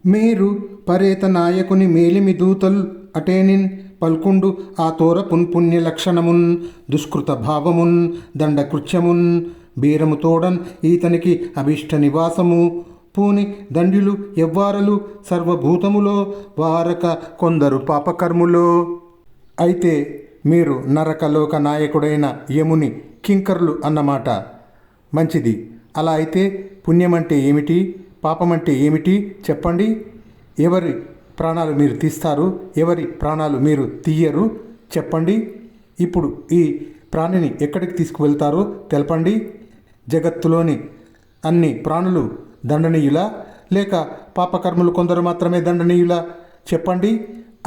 మేరు పరేత నాయకుని మేలిమి దూతల్ అటేనిన్ పల్కుండు ఆ తోర పున్పుణ్య లక్షణమున్ దుష్కృత భావమున్ దండకృత్యమున్ బీరము తోడన్ ఈతనికి అభిష్ట నివాసము పూని దండ్యులు ఎవ్వారలు సర్వభూతములో వారక కొందరు పాపకర్ములో. అయితే మీరు నరకలోక నాయకుడైన యముని కింకర్లు అన్నమాట. మంచిది. అలా అయితే పుణ్యమంటే ఏమిటి, పాపమంటే ఏమిటి చెప్పండి. ఎవరి ప్రాణాలు మీరు తీస్తారు, ఎవరి ప్రాణాలు మీరు తీయరు చెప్పండి. ఇప్పుడు ఈ ప్రాణిని ఎక్కడికి తీసుకువెళ్తారో తెలపండి. జగత్తులోని అన్ని ప్రాణులు దండనీయులా, లేక పాపకర్ములు కొందరు మాత్రమే దండనీయులా చెప్పండి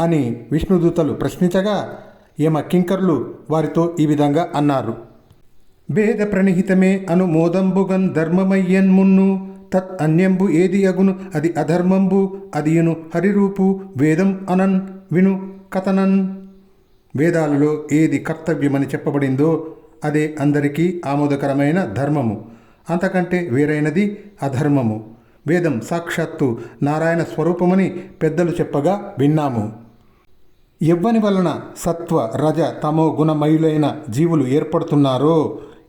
అని విష్ణుదూతలు ప్రశ్నించగా యమ కింకర్లు వారితో ఈ విధంగా అన్నారు. వేద ప్రణిహితమే అనుమోదంబుగన్ ధర్మమయ్యన్ మున్ను తత్ అన్యంబు ఏది అగును అది అధర్మంబు అదియును హరిరూపు వేదం అనన్ విను కథనన్. వేదాలలో ఏది కర్తవ్యమని చెప్పబడిందో అదే అందరికీ ఆమోదకరమైన ధర్మము, అంతకంటే వేరైనది అధర్మము. వేదం సాక్షాత్తు నారాయణ స్వరూపమని పెద్దలు చెప్పగా విన్నాము. ఎవ్వని వలన సత్వ రజ తమో గుణమయులైన జీవులు ఏర్పడుతున్నారో,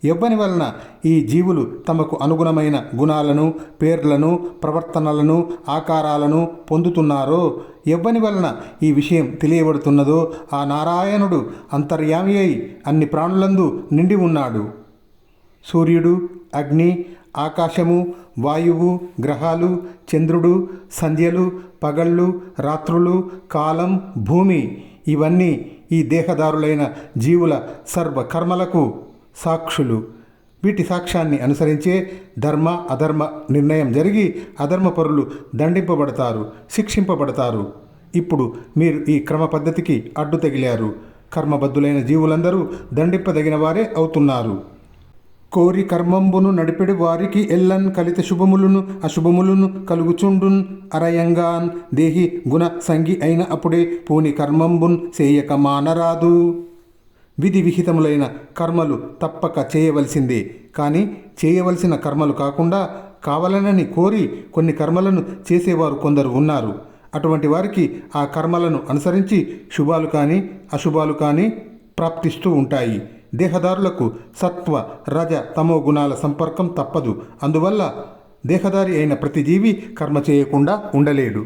ఎవ్వని వలన ఈ జీవులు తమకు అనుగుణమైన గుణాలను, పేర్లను, ప్రవర్తనలను, ఆకారాలను పొందుతున్నారో, ఎవ్వని వలన ఈ విషయం తెలియబడుతున్నదో ఆ నారాయణుడు అంతర్యామి అయి అన్ని ప్రాణులందు నిండి ఉన్నాడు. సూర్యుడు, అగ్ని, ఆకాశము, వాయువు, గ్రహాలు, చంద్రుడు, సంధ్యలు, పగళ్ళు, రాత్రులు, కాలం, భూమి ఇవన్నీ ఈ దేహదారులైన జీవుల సర్వకర్మలకు సాక్షులు. వీటి సాక్ష్యాన్ని అనుసరించే ధర్మ అధర్మ నిర్ణయం జరిగి అధర్మపరులు దండింపబడతారు, శిక్షింపబడతారు. ఇప్పుడు మీరు ఈ క్రమ పద్ధతికి అడ్డు తగిలారు. కర్మబద్ధులైన జీవులందరూ దండింపదగిన వారే అవుతున్నారు. కోరి కర్మంబును నడిపెడు వారికి ఎల్లన్ కలిత శుభములును అశుభములును కలుగుచుండున్ అరయంగాన్ దేహి గుణ సంగి అయిన అప్పుడే పూని కర్మంబున్ చేయక మానరాదు. విధి విహితములైన కర్మలు తప్పక చేయవలసిందే. కానీ చేయవలసిన కర్మలు కాకుండా కావాలనని కోరి కొన్ని కర్మలను చేసేవారు కొందరు ఉన్నారు. అటువంటి వారికి ఆ కర్మలను అనుసరించి శుభాలు కానీ అశుభాలు కానీ ప్రాప్తిస్తూ ఉంటాయి. దేహదారులకు సత్వ రజ తమో గుణాల సంపర్కం తప్పదు. అందువల్ల దేహదారి అయిన ప్రతి జీవి కర్మ చేయకుండా ఉండలేడు.